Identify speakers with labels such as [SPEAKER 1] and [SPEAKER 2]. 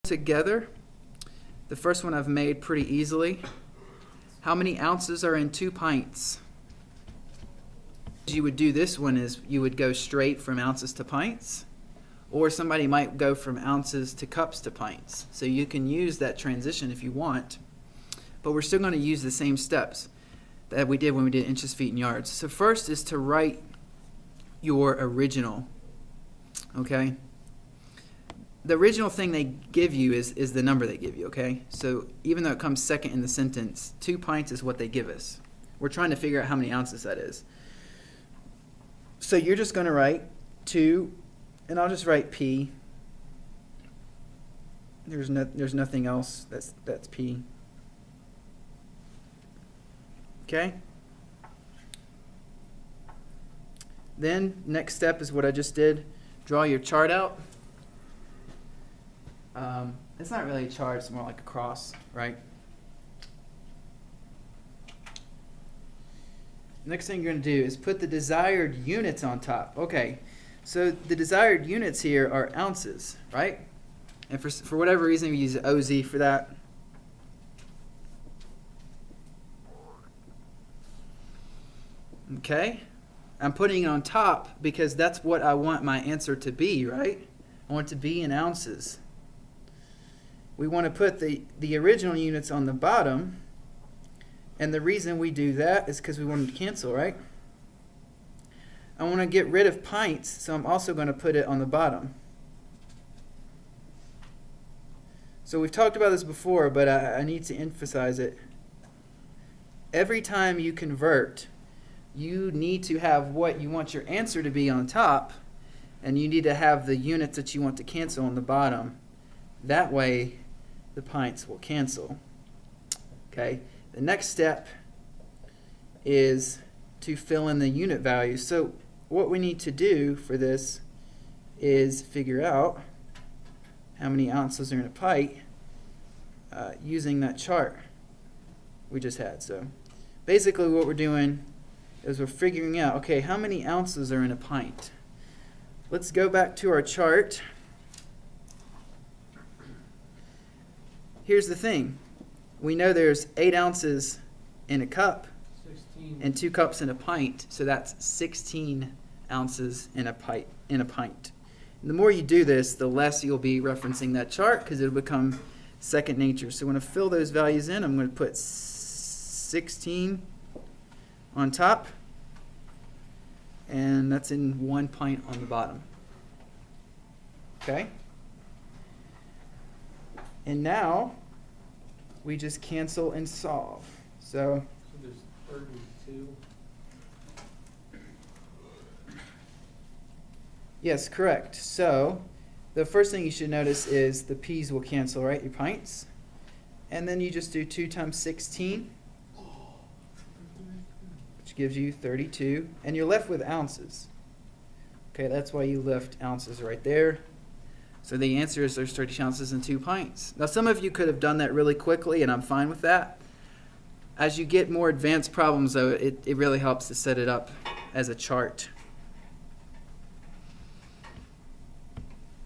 [SPEAKER 1] together. The first one I've made pretty easily. How many ounces are in 2 pints? You would do this one is you would go straight from ounces to pints, or somebody might go from ounces to cups to pints. So you can use that transition if you want, but we're still going to use the same steps that we did when we did inches, feet, and yards. So first is to write your original, okay? The original thing they give you is the number they give you, okay? So even though it comes second in the sentence, 2 pints is what they give us. We're trying to figure out how many ounces that is. So you're just going to write 2, and I'll just write P. There's nothing else that's P. Okay? Then next step is what I just did. Draw your chart out. It's not really a chart, it's more like a cross, right? Next thing you're going to do is put the desired units on top. Okay, so the desired units here are ounces, right? And for whatever reason, we use OZ for that. Okay, I'm putting it on top because that's what I want my answer to be, right? I want it to be in ounces. We want to put the original units on the bottom, and the reason we do that is because we want them to cancel, right? I want to get rid of pints, so I'm also going to put it on the bottom. So we've talked about this before, but I need to emphasize it. Every time you convert, you need to have what you want your answer to be on top, and you need to have the units that you want to cancel on the bottom. That way, the pints will cancel. Okay. The next step is to fill in the unit values. So what we need to do for this is figure out how many ounces are in a pint using that chart we just had. So basically what we're doing is we're figuring out, okay, how many ounces are in a pint? Let's go back to our chart. Here's the thing. We know there's 8 ounces in a cup 16. And 2 cups in a pint, so that's 16 ounces in a pint. And the more you do this, the less you'll be referencing that chart because it'll become second nature. So when I fill those values in, I'm going to put 16 on top, and that's in 1 pint on the bottom. Okay? And now we just cancel and solve. So
[SPEAKER 2] there's 32.
[SPEAKER 1] Yes, correct. So the first thing you should notice is the P's will cancel, right? Your pints. And then you just do 2 times 16, which gives you 32. And you're left with ounces. Okay, that's why you left ounces right there. So the answer is there's 30 ounces in 2 pints. Now some of you could have done that really quickly, and I'm fine with that. As you get more advanced problems, though, it really helps to set it up as a chart.